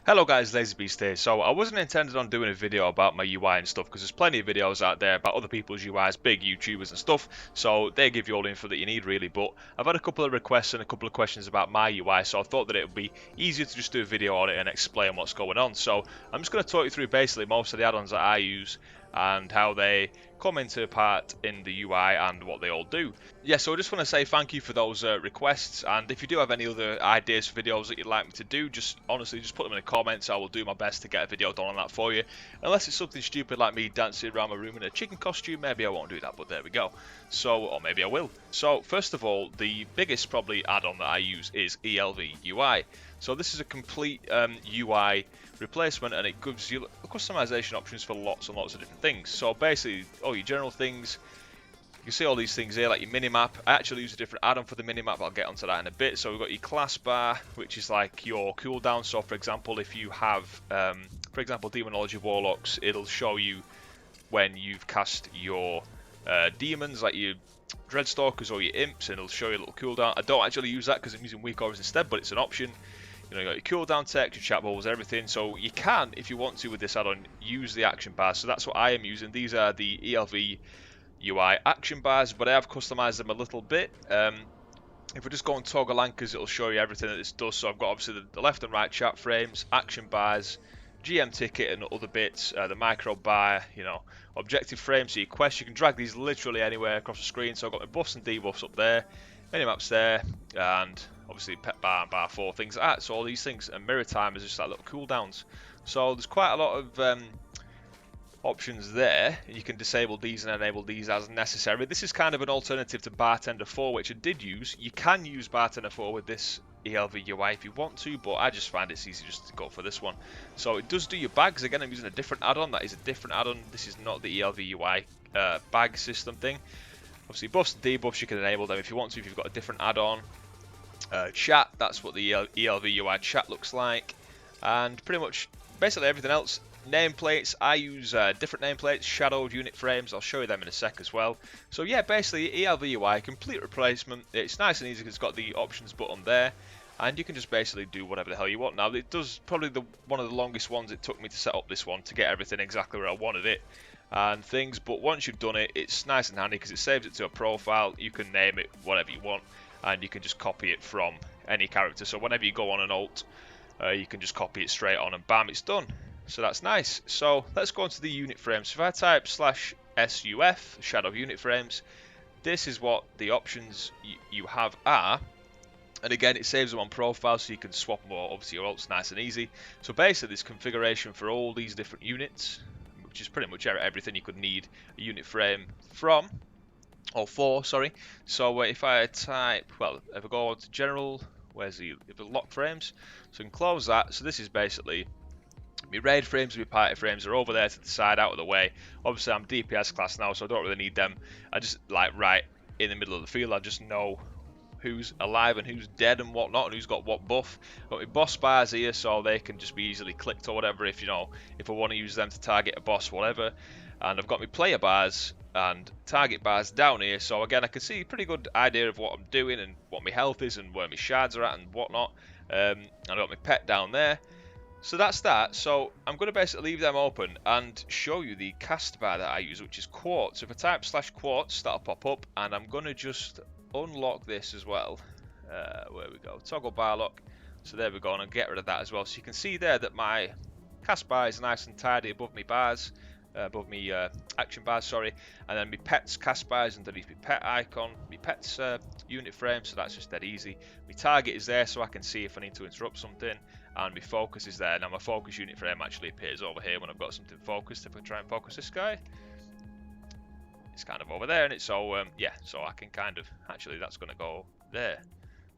Hello guys, LazyBeast here. So I wasn't intended on doing a video about my UI and stuff because there's plenty of videos out there about other people's UIs, big YouTubers and stuff, so they give you all the info that you need really, but I've had a couple of requests and a couple of questions about my UI, so I thought that it would be easier to just do a video on it and explain what's going on. So I'm just going to talk you through basically most of the add-ons that I use and how they come into part in the UI and what they all do. Yeah, so I just want to say thank you for those requests, and if you do have any other ideas for videos that you'd like me to do, just honestly just put them in the comments. I will do my best to get a video done on that for you. Unless it's something stupid like me dancing around my room in a chicken costume, maybe I won't do that, but there we go. So, or maybe I will. So first of all, the biggest probably add-on that I use is ELV UI. So this is a complete UI replacement, and it gives you customization options for lots and lots of different things. So basically, all your general things, you can see all these things here, like your minimap. I actually use a different add-on for the minimap, I'll get onto that in a bit. So we've got your class bar, which is like your cooldown. So for example, if you have, for example, Demonology Warlocks, it'll show you when you've cast your demons, like your Dreadstalkers or your imps, and it'll show you a little cooldown. I don't actually use that because I'm using weak auras instead, but it's an option. You know, you got your cooldown text, your chat bubbles, everything. So you can, if you want to with this add-on, use the action bars. So that's what I am using. These are the ELV UI action bars, but I have customized them a little bit. If we just go on toggle anchors, it'll show you everything that this does. So I've got obviously the left and right chat frames, action bars, GM ticket and other bits, the micro bar, you know, objective frames, so your quests, you can drag these literally anywhere across the screen. So I've got my buffs and debuffs up there, minimaps there, and obviously pet bar and bar 4, things like that. So all these things, and mirror timers, just like little cooldowns. So there's quite a lot of options there. You can disable these and enable these as necessary. This is kind of an alternative to Bartender 4, which I did use. You can use Bartender 4 with this ELV UI if you want to, but I just find it's easy just to go for this one. So it does do your bags. Again, I'm using a different add-on. That is a different add-on. This is not the ELV UI bag system thing. Obviously, buffs and debuffs, you can enable them if you want to, if you've got a different add-on. Chat, that's what the ELV UI chat looks like. And pretty much, basically everything else. Nameplates, I use different nameplates, shadowed unit frames. I'll show you them in a sec as well. So yeah, basically ELV UI, complete replacement. It's nice and easy because it's got the options button there, and you can just basically do whatever the hell you want. Now it does probably one of the longest ones it took me to set up this one to get everything exactly where I wanted it and things, but once you've done it, it's nice and handy because it saves it to a profile. You can name it whatever you want, and you can just copy it from any character. So whenever you go on an alt, you can just copy it straight on and bam, it's done. So that's nice. So let's go into the unit frames. So if I type /SUF, shadow unit frames, this is what the options you have are. And again, it saves them on profile, so you can swap them, or obviously your alt's nice and easy. So basically, there's configuration for all these different units, which is pretty much everything you could need a unit frame from, or for, sorry. So if I type, well, if I go to general, where's the lock frames? So I can close that. So this is basically my raid frames and my party frames are over there to the side, out of the way. Obviously, I'm DPS class now, so I don't really need them. I just, like, right in the middle of the field, I just know who's alive and who's dead and whatnot, and who's got what buff. I've got my boss bars here, so they can just be easily clicked or whatever, if, you know, if I want to use them to target a boss, whatever. And I've got my player bars and target bars down here, so again, I can see a pretty good idea of what I'm doing and what my health is and where my shards are at and whatnot. And I've got my pet down there. So that's that. So I'm going to basically leave them open and show you the cast bar that I use, which is QUARTZ. If I type /QUARTZ, that'll pop up, and I'm going to just unlock this as well. Where we go, toggle bar lock. So there we go, and I'll get rid of that as well. So you can see there that my cast bar is nice and tidy above me bars, above me action bars, sorry. And then my pet's cast bar is underneath my pet icon, my pet's unit frame, so that's just dead easy. My target is there, so I can see if I need to interrupt something. And my focus is there. Now my focus unit frame actually appears over here when I've got something focused. If I try and focus this guy, it's kind of over there, and it's so yeah. So I can kind of actually, that's going to go there.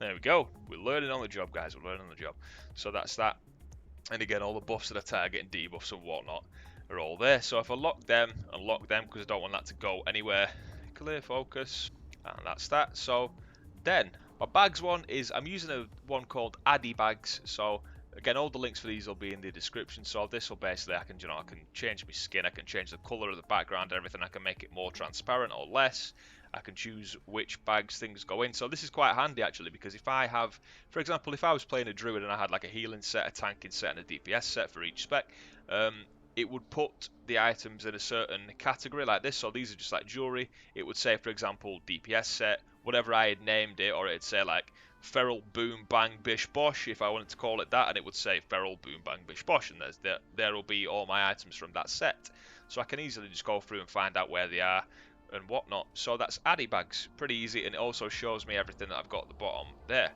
There we go. We're learning on the job, guys. We're learning on the job. So that's that. And again, all the buffs that I target and debuffs and whatnot are all there. So if I lock them and lock them because I don't want that to go anywhere, clear focus, and that's that. So then my bags one is, I'm using a one called ADDIBAGS. So again, all the links for these will be in the description. So this will basically, I can, you know, I can change my skin, I can change the color of the background, everything. I can make it more transparent or less. I can choose which bags things go in. So this is quite handy actually, because if I have, for example, if I was playing a druid and I had like a healing set, a tanking set, and a DPS set for each spec, it would put the items in a certain category like this. So these are just like jewelry. It would say, for example, DPS set, whatever I had named it, or it'd say like Feral Boom Bang Bish Bosh if I wanted to call it that, and it would say Feral Boom Bang Bish Bosh, and there will be all my items from that set. So I can easily just go through and find out where they are and whatnot. So that's ADDIBAGS, pretty easy, and it also shows me everything that I've got at the bottom there.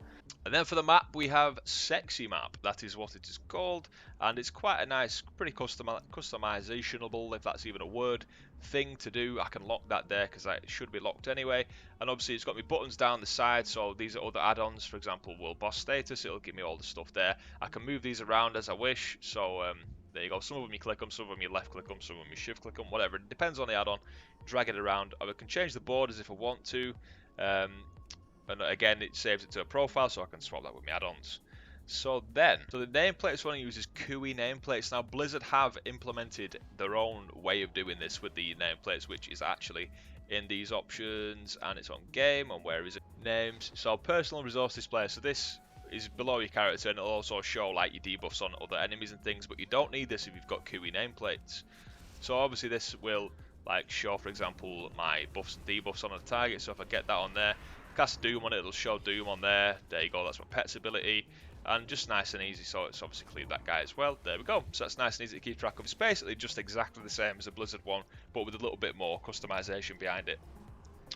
And then for the map we have SEXYMAP, that is what it is called, and it's quite a nice, pretty customizationable, if that's even a word, thing to do. I can lock that there because it should be locked anyway, and obviously it's got me buttons down the side, so these are other add-ons, for example World Boss Status, it'll give me all the stuff there. I can move these around as I wish, so there you go, some of them you click them, some of them you left click them, some of them you shift click them, whatever, it depends on the add-on, drag it around. I can change the borders if I want to, and again it saves it to a profile, so I can swap that with my add-ons. So the nameplates want to use is QE nameplates. Now Blizzard have implemented their own way of doing this with the nameplates, which is actually in these options, and it's on game, and where is it? Names. So personal resource display, so this is below your character, and it'll also show like your debuffs on other enemies and things, but you don't need this if you've got QE nameplates. So obviously this will like show, for example, my buffs and debuffs on the target, so if I get that on there, cast Doom on it, it'll show Doom on there. There you go, that's my pet's ability, and just nice and easy. So it's obviously cleared that guy as well. There we go, so that's nice and easy to keep track of. It's basically just exactly the same as the Blizzard one, but with a little bit more customization behind it.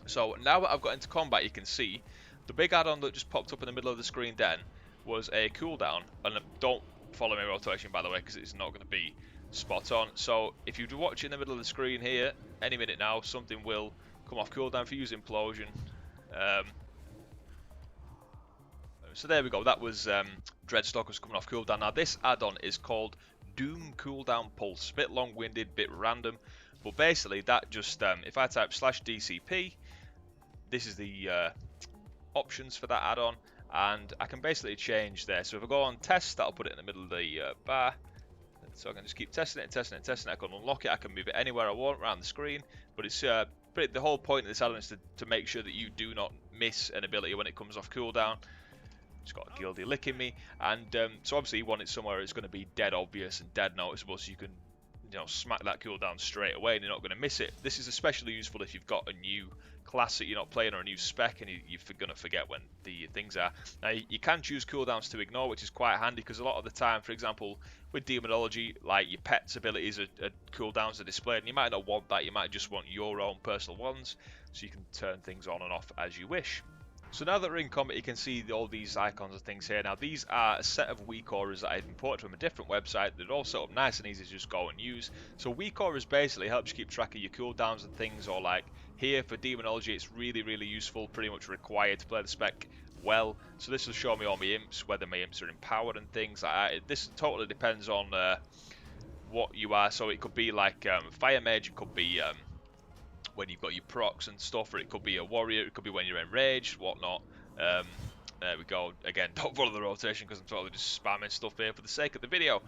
So now that I've got into combat, you can see the big add-on that just popped up in the middle of the screen then was a cooldown, and don't follow my rotation by the way, because it's not going to be spot on. So if you watch in the middle of the screen here, any minute now something will come off cooldown if you use Implosion. So there we go, that was Dreadstalkers coming off cooldown. Now this add-on is called Doom Cooldown Pulse, bit long-winded, bit random, but basically that just, if I type /DCP, this is the options for that add-on, and I can basically change there. So if I go on test, that'll put it in the middle of the bar, so I can just keep testing it, testing it, testing it. I can unlock it, I can move it anywhere I want around the screen, but it's the whole point of this add-on is to make sure that you do not miss an ability when it comes off cooldown. It's got a Guildy licking me, and so obviously you want it somewhere it's going to be dead obvious and dead noticeable, so you can, you know, smack that cooldown straight away and you're not going to miss it. This is especially useful if you've got a new class that you're not playing or a new spec and you're going to forget when the things are. Now you can choose cooldowns to ignore, which is quite handy, because a lot of the time, for example with demonology, like your pet's abilities are cooldowns are displayed, and you might not want that, you might just want your own personal ones, so you can turn things on and off as you wish. So now that we're in combat, you can see all these icons and things here. Now these are a set of weak auras that I've imported from a different website. They're all set up nice and easy to just go and use. So weak auras basically helps you keep track of your cooldowns and things, or like here for demonology it's really useful, pretty much required to play the spec well. So this will show me all my imps, whether my imps are empowered and things like that. This totally depends on what you are. So it could be like fire mage, it could be when you've got your procs and stuff, or it could be a warrior, it could be when you're enraged, whatnot. There we go. Again, don't follow the rotation because I'm totally just spamming stuff here for the sake of the video.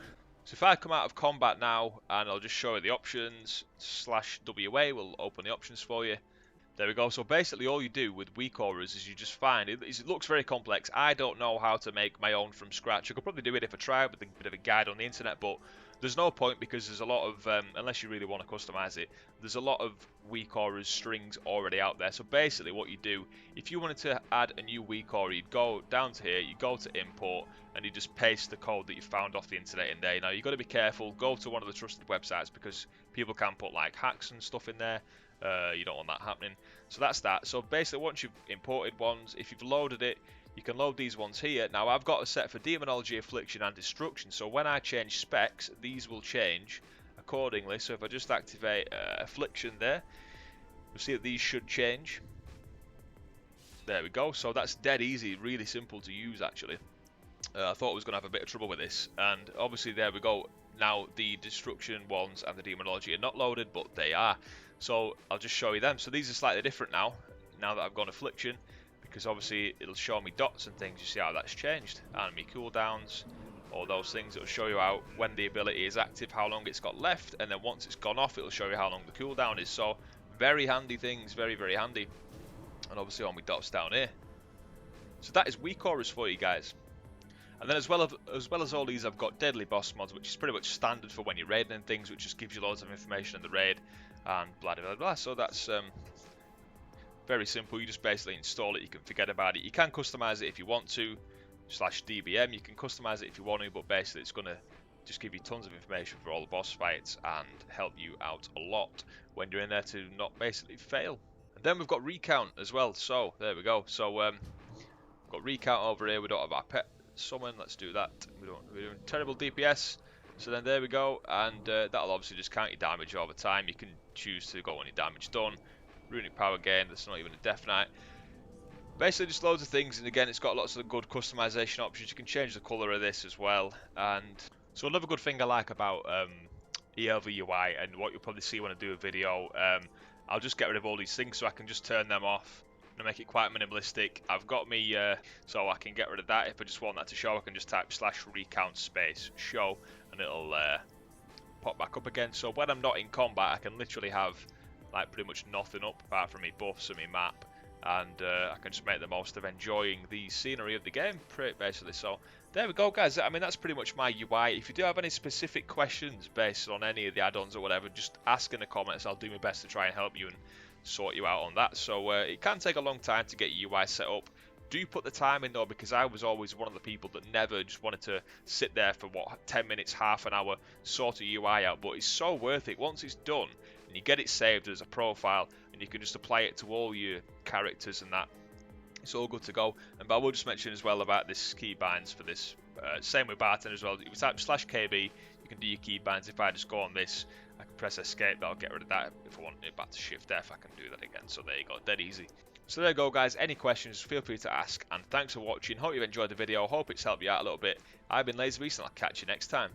So if I come out of combat now, and I'll just show you the options, /WA will open the options for you. There we go. So basically all you do with weak auras is you just find, it looks very complex. I don't know how to make my own from scratch. I could probably do it if I tried with a bit of a guide on the internet, but there's no point, because there's a lot of, unless you really want to customize it, there's a lot of weak auras strings already out there. So basically what you do, if you wanted to add a new weak aura, you'd go down to here, you go to import, and you just paste the code that you found off the internet in there. Now you've got to be careful, go to one of the trusted websites, because people can put like hacks and stuff in there. You don't want that happening. So that's that. So basically once you've imported ones, if you've loaded it, you can load these ones here. Now I've got a set for Demonology, Affliction and Destruction, so when I change specs, these will change accordingly. So if I just activate Affliction there, you'll see that these should change. There we go. So that's dead easy, really simple to use actually. I thought I was going to have a bit of trouble with this, and obviously there we go. Now the Destruction ones and the Demonology are not loaded, but they are. So I'll just show you them. So these are slightly different now that I've gone Affliction, because obviously it'll show me dots and things. You see how that's changed, and me cooldowns, all those things. It'll show you out when the ability is active, how long it's got left, and then once it's gone off, it'll show you how long the cooldown is. So very handy things, very handy. and obviously all my dots down here. So that is weak auras for you guys. And then as well as all these, I've got deadly boss mods, which is pretty much standard for when you're raiding and things, which just gives you loads of information in the raid and blah blah blah. So that's very simple. You just basically install it. You can forget about it. You can customize it if you want to. /DBM. You can customize it if you want to, but basically it's gonna just give you tons of information for all the boss fights and help you out a lot when you're in there to not basically fail. And then we've got recount as well. So there we go. So we've got recount over here. We don't have our pet summon. Let's do that. We're doing terrible DPS. So then there we go, and that'll obviously just count your damage over time. You can choose to go on your damage done. Runic power gain. That's not even a death knight. Basically just loads of things, and again it's got lots of good customization options. You can change the colour of this as well. And so another good thing I like about ELV UI, and what you'll probably see when I do a video, I'll just get rid of all these things so I can just turn them off and make it quite minimalistic. I've got me so I can get rid of that. If I just want that to show, I can just type /recount space show, and it'll pop back up again. So when I'm not in combat, I can literally have like pretty much nothing up apart from my buffs and my map, and I can just make the most of enjoying the scenery of the game, basically. So there we go, guys. I mean, that's pretty much my UI. If you do have any specific questions based on any of the add-ons or whatever, just ask in the comments. I'll do my best to try and help you and sort you out on that. So it can take a long time to get your UI set up. Do put the time in though, because I was always one of the people that never just wanted to sit there for 10 minutes, half an hour, sort a UI out. But it's so worth it once it's done and you get it saved as a profile, and you can just apply it to all your characters and that. It's all good to go. And but I will just mention as well about this keybinds for this. Same with Barton as well. If you type /KB, you can do your keybinds. If I just go on this, I can press escape. That'll get rid of that. If I want it back to shift F, I can do that again. So there you go, dead easy. So there you go, guys. Any questions, feel free to ask. And thanks for watching. Hope you've enjoyed the video. Hope it's helped you out a little bit. I've been LazyBeast, and I'll catch you next time.